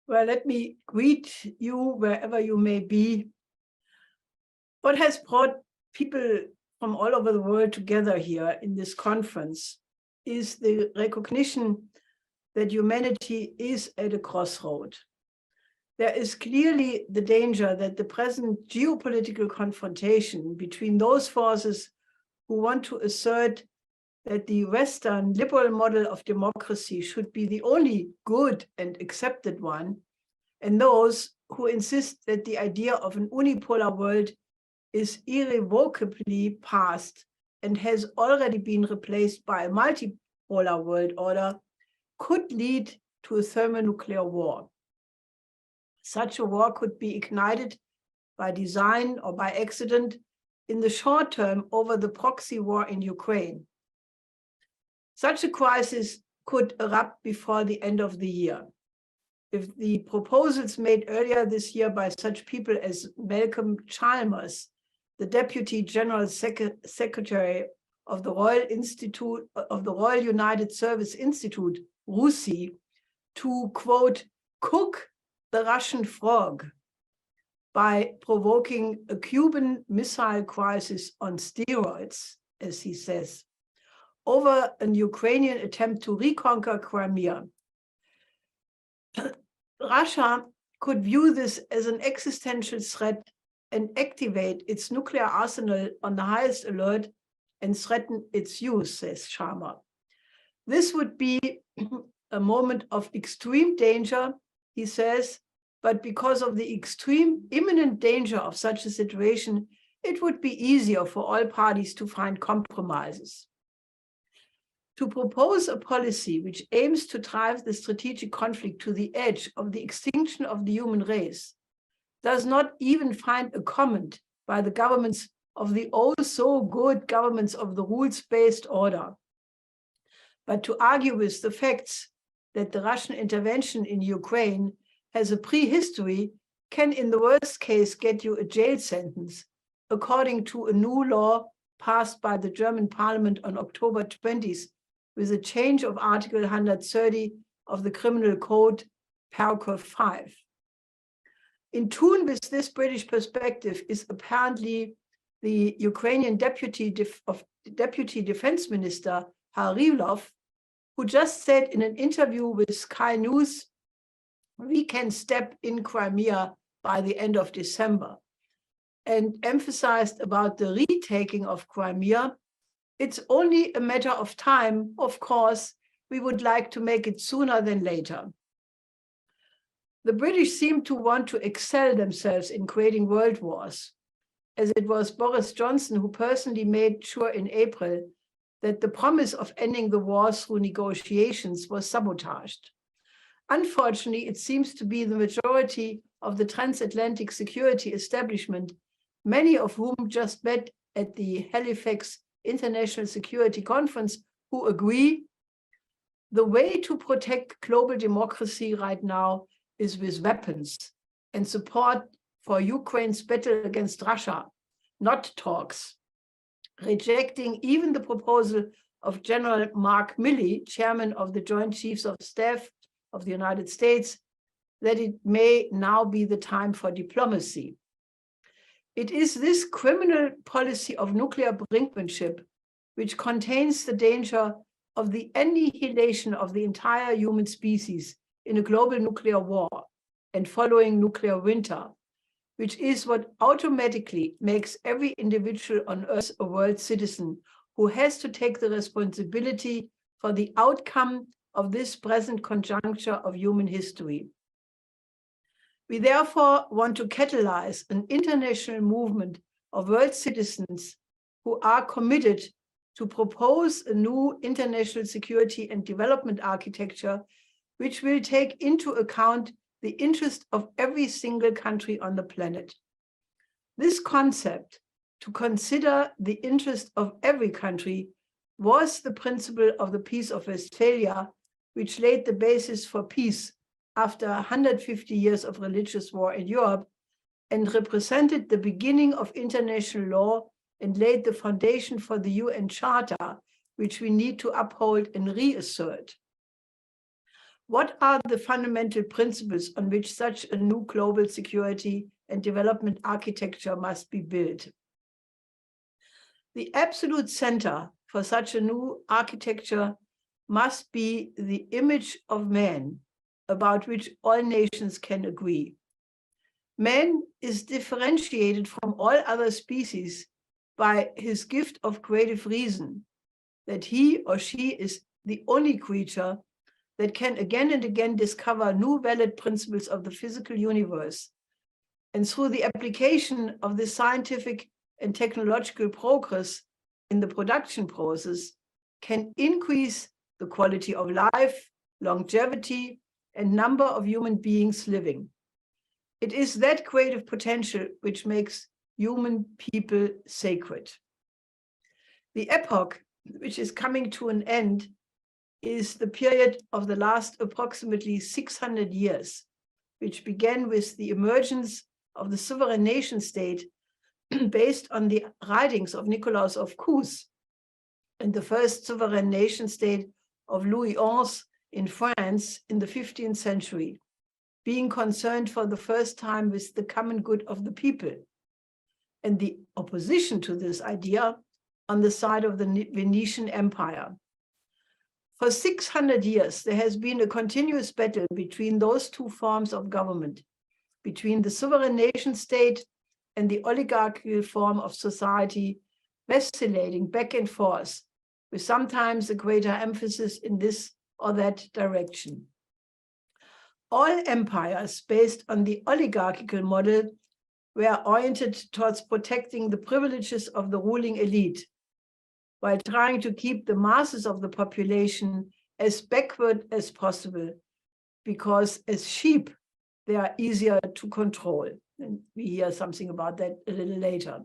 Well, let me greet you wherever you may be. What has brought people from all over the world together here in this conference is the recognition that humanity is at a crossroad. There is clearly the danger that the present geopolitical confrontation between those forces who want to assert that the Western liberal model of democracy should be the only good and accepted one, and those who insist that the idea of an unipolar world is irrevocably past and has already been replaced by a multipolar world order, could lead to a thermonuclear war. Such a war could be ignited by design or by accident in the short term over the proxy war in Ukraine. Such a crisis could erupt before the end of the year. If the proposals made earlier this year by such people as Malcolm Chalmers, the Deputy General Secretary of the Royal United Service Institute, RUSI, to, quote, cook the Russian frog by provoking a Cuban missile crisis on steroids, as he says, over an Ukrainian attempt to reconquer Crimea. Russia could view this as an existential threat and activate its nuclear arsenal on the highest alert and threaten its use, says Sharma. This would be a moment of extreme danger, he says, but because of the extreme imminent danger of such a situation, it would be easier for all parties to find compromises. To propose a policy which aims to drive the strategic conflict to the edge of the extinction of the human race does not even find a comment by the governments of the oh-so-good governments of the rules-based order. But to argue with the facts that the Russian intervention in Ukraine has a prehistory can, in the worst case, get you a jail sentence, according to a new law passed by the German parliament on October 20th, with a change of Article 130 of the Criminal Code, Paragraph 5. In tune with this British perspective is apparently the Ukrainian Deputy Defense Minister, Harilov, who just said in an interview with Sky News, we can step in Crimea by the end of December, and emphasized about the retaking of Crimea. It's only a matter of time. Of course, we would like to make it sooner than later. The British seem to want to excel themselves in creating world wars, as it was Boris Johnson who personally made sure in April that the promise of ending the war through negotiations was sabotaged. Unfortunately, it seems to be the majority of the transatlantic security establishment, many of whom just met at the Halifax International Security Conference, who agree the way to protect global democracy right now is with weapons and support for Ukraine's battle against Russia, not talks, rejecting even the proposal of General Mark Milley, chairman of the Joint Chiefs of Staff of the United States, that it may now be the time for diplomacy. It is this criminal policy of nuclear brinkmanship which contains the danger of the annihilation of the entire human species in a global nuclear war and following nuclear winter, which is what automatically makes every individual on Earth a world citizen who has to take the responsibility for the outcome of this present conjuncture of human history. We therefore want to catalyze an international movement of world citizens who are committed to propose a new international security and development architecture, which will take into account the interest of every single country on the planet. This concept, to consider the interest of every country, was the principle of the Peace of Westphalia, which laid the basis for peace after 150 years of religious war in Europe, and represented the beginning of international law and laid the foundation for the UN Charter, which we need to uphold and reassert. What are the fundamental principles on which such a new global security and development architecture must be built? The absolute center for such a new architecture must be the image of man, about which all nations can agree. Man is differentiated from all other species by his gift of creative reason, that he or she is the only creature that can again and again discover new valid principles of the physical universe, and through the application of the scientific and technological progress in the production process, can increase the quality of life, longevity, and number of human beings living. It is that creative potential which makes human people sacred. The epoch which is coming to an end is the period of the last approximately 600 years, which began with the emergence of the sovereign nation state based on the writings of Nicolas of Cus and the first sovereign nation state of Louis XI in France in the 15th century, being concerned for the first time with the common good of the people, and the opposition to this idea on the side of the Venetian Empire. For 600 years, there has been a continuous battle between those two forms of government, between the sovereign nation state and the oligarchical form of society, vacillating back and forth, with sometimes a greater emphasis in this or that direction. All empires based on the oligarchical model were oriented towards protecting the privileges of the ruling elite, while trying to keep the masses of the population as backward as possible, because as sheep, they are easier to control. And we hear something about that a little later.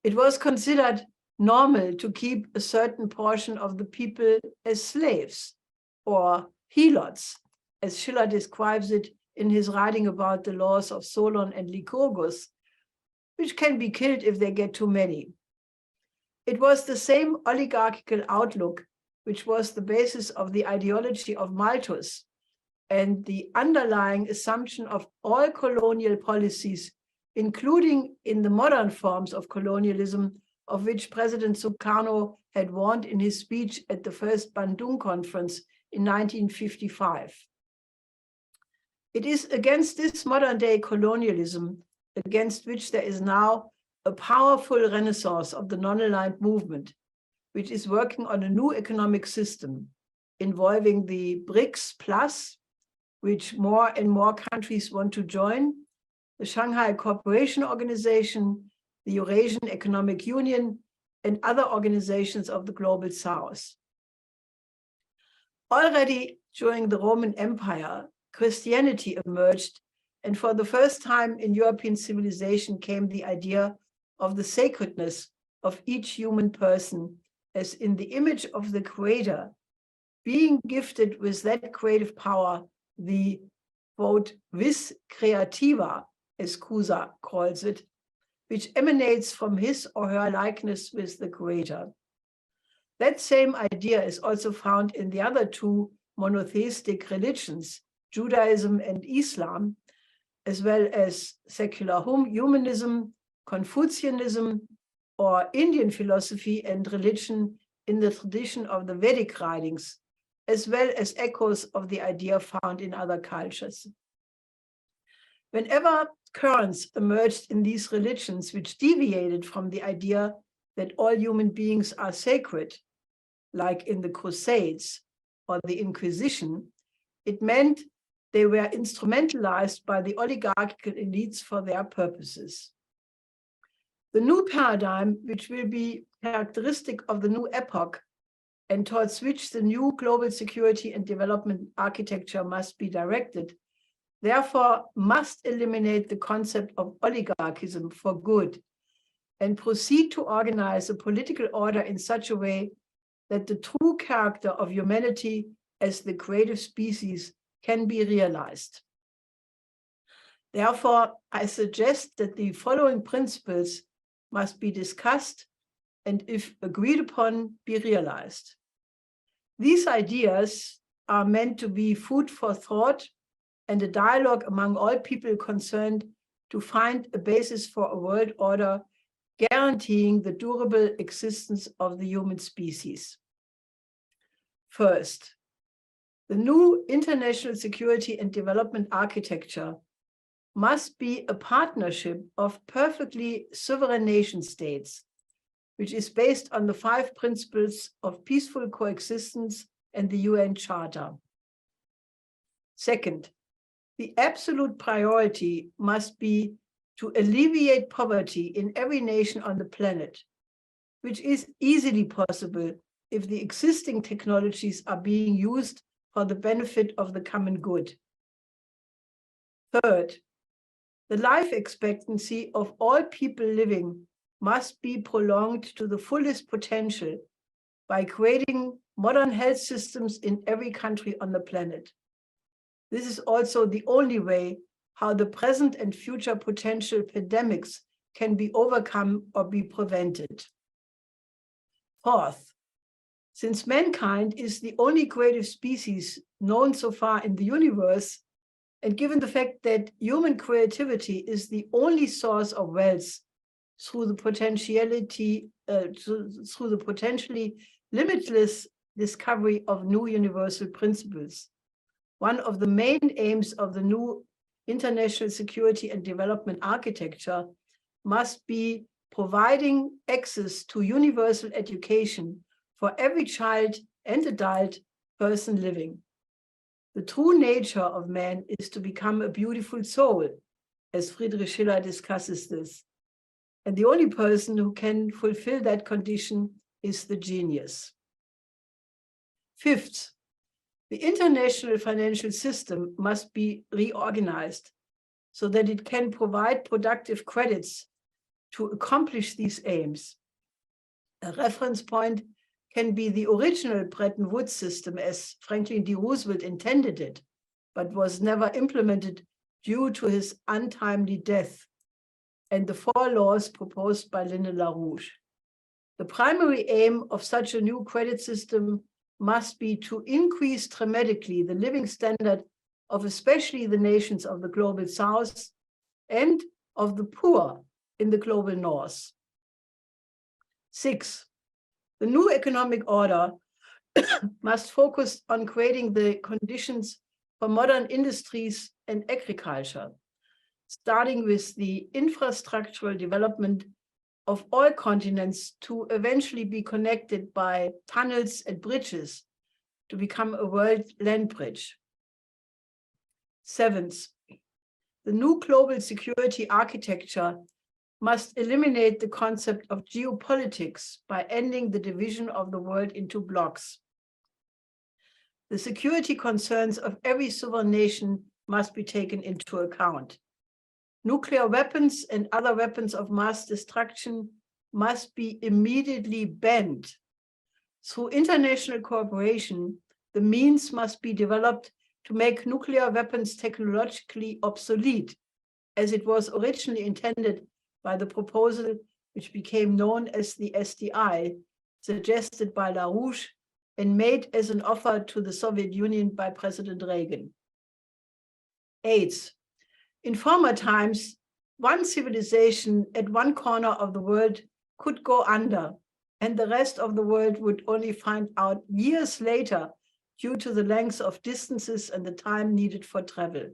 It was considered normal to keep a certain portion of the people as slaves or helots, as Schiller describes it in his writing about the laws of Solon and Lycurgus, which can be killed if they get too many. It was the same oligarchical outlook which was the basis of the ideology of Malthus and the underlying assumption of all colonial policies, including in the modern forms of colonialism, of which President Sukarno had warned in his speech at the first Bandung Conference in 1955. It is against this modern-day colonialism, against which there is now a powerful renaissance of the non-aligned movement, which is working on a new economic system involving the BRICS Plus, which more and more countries want to join, the Shanghai Cooperation Organization, the Eurasian Economic Union, and other organizations of the Global South. Already during the Roman Empire, Christianity emerged, and for the first time in European civilization came the idea of the sacredness of each human person as in the image of the Creator, being gifted with that creative power, the, quote, vis creativa, as Cusa calls it, which emanates from his or her likeness with the Creator. That same idea is also found in the other two monotheistic religions, Judaism and Islam, as well as secular humanism, Confucianism, or Indian philosophy and religion in the tradition of the Vedic writings, as well as echoes of the idea found in other cultures. Whenever currents emerged in these religions which deviated from the idea that all human beings are sacred, like in the Crusades or the Inquisition, it meant they were instrumentalized by the oligarchical elites for their purposes. The new paradigm, which will be characteristic of the new epoch and towards which the new global security and development architecture must be directed, therefore must eliminate the concept of oligarchism for good and proceed to organize a political order in such a way that the true character of humanity as the creative species can be realized. Therefore, I suggest that the following principles must be discussed and, if agreed upon, be realized. These ideas are meant to be food for thought and a dialogue among all people concerned to find a basis for a world order guaranteeing the durable existence of the human species. First, the new international security and development architecture must be a partnership of perfectly sovereign nation states, which is based on the 5 principles of peaceful coexistence and the UN Charter. Second, the absolute priority must be to alleviate poverty in every nation on the planet, which is easily possible if the existing technologies are being used for the benefit of the common good. Third, the life expectancy of all people living must be prolonged to the fullest potential by creating modern health systems in every country on the planet. This is also the only way how the present and future potential pandemics can be overcome or be prevented. Fourth, since mankind is the only creative species known so far in the universe, and given the fact that human creativity is the only source of wealth through the potentially limitless discovery of new universal principles, one of the main aims of the new international security and development architecture must be providing access to universal education for every child and adult person living. The true nature of man is to become a beautiful soul, as Friedrich Schiller discusses this. And the only person who can fulfill that condition is the genius. Fifth, the international financial system must be reorganized so that it can provide productive credits to accomplish these aims. A reference point can be the original Bretton Woods system as Franklin D. Roosevelt intended it, but was never implemented due to his untimely death, and the 4 laws proposed by LaRouche. The primary aim of such a new credit system must be to increase dramatically the living standard of especially the nations of the global south and of the poor in the global north. 6, the new economic order must focus on creating the conditions for modern industries and agriculture, starting with the infrastructural development of all continents to eventually be connected by tunnels and bridges to become a world land bridge. 7th, the new global security architecture must eliminate the concept of geopolitics by ending the division of the world into blocks. The security concerns of every sovereign nation must be taken into account. Nuclear weapons and other weapons of mass destruction must be immediately banned. Through international cooperation, the means must be developed to make nuclear weapons technologically obsolete, as it was originally intended by the proposal which became known as the SDI, suggested by LaRouche and made as an offer to the Soviet Union by President Reagan. 8th, in former times, one civilization at one corner of the world could go under, and the rest of the world would only find out years later due to the length of distances and the time needed for travel.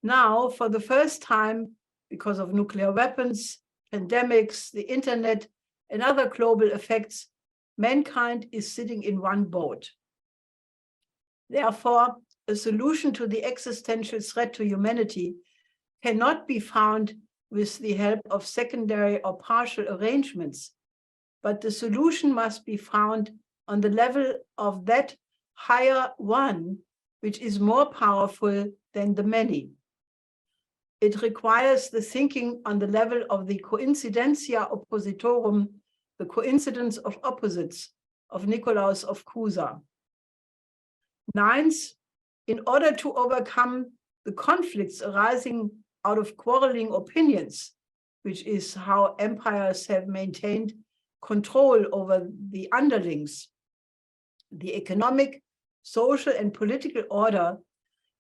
Now, for the first time, because of nuclear weapons, pandemics, the internet, and other global effects, mankind is sitting in one boat. Therefore, a solution to the existential threat to humanity cannot be found with the help of secondary or partial arrangements, but the solution must be found on the level of that higher one, which is more powerful than the many. It requires the thinking on the level of the coincidentia oppositorum, the coincidence of opposites, of Nicolaus of Cusa. 9th, in order to overcome the conflicts arising out of quarreling opinions, which is how empires have maintained control over the underlings, the economic, social and political order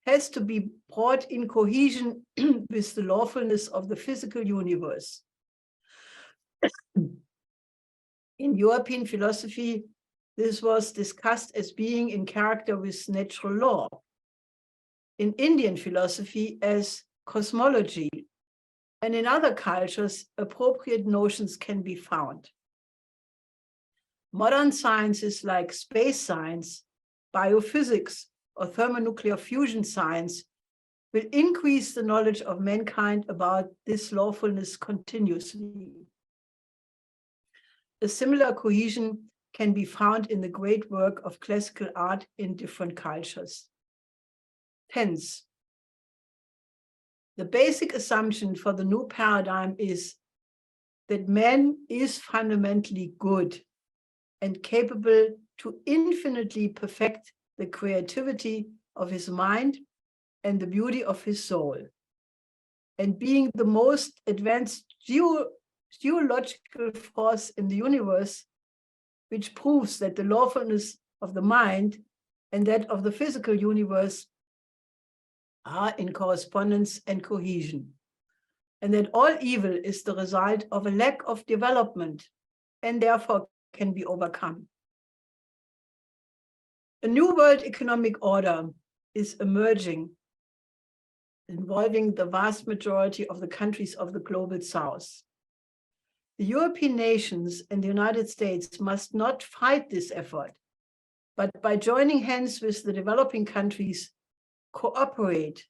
has to be brought in cohesion with the lawfulness of the physical universe. In European philosophy, this was discussed as being in character with natural law. In Indian philosophy as cosmology, and in other cultures, appropriate notions can be found. Modern sciences like space science, biophysics, or thermonuclear fusion science will increase the knowledge of mankind about this lawfulness continuously. A similar cohesion can be found in the great work of classical art in different cultures. Hence, the basic assumption for the new paradigm is that man is fundamentally good and capable to infinitely perfect the creativity of his mind and the beauty of his soul. And being the most advanced geological force in the universe, which proves that the lawfulness of the mind and that of the physical universe are in correspondence and cohesion, and that all evil is the result of a lack of development and therefore can be overcome. A new world economic order is emerging, involving the vast majority of the countries of the global south. The European nations and the United States must not fight this effort, but by joining hands with the developing countries, cooperate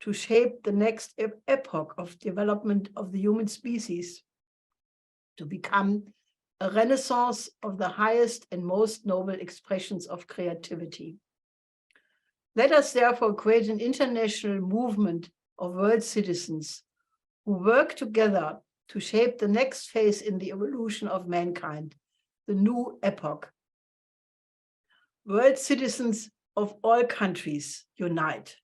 to shape the next epoch of development of the human species to become a renaissance of the highest and most noble expressions of creativity. Let us therefore create an international movement of world citizens who work together to shape the next phase in the evolution of mankind, the new epoch. World citizens of all countries unite.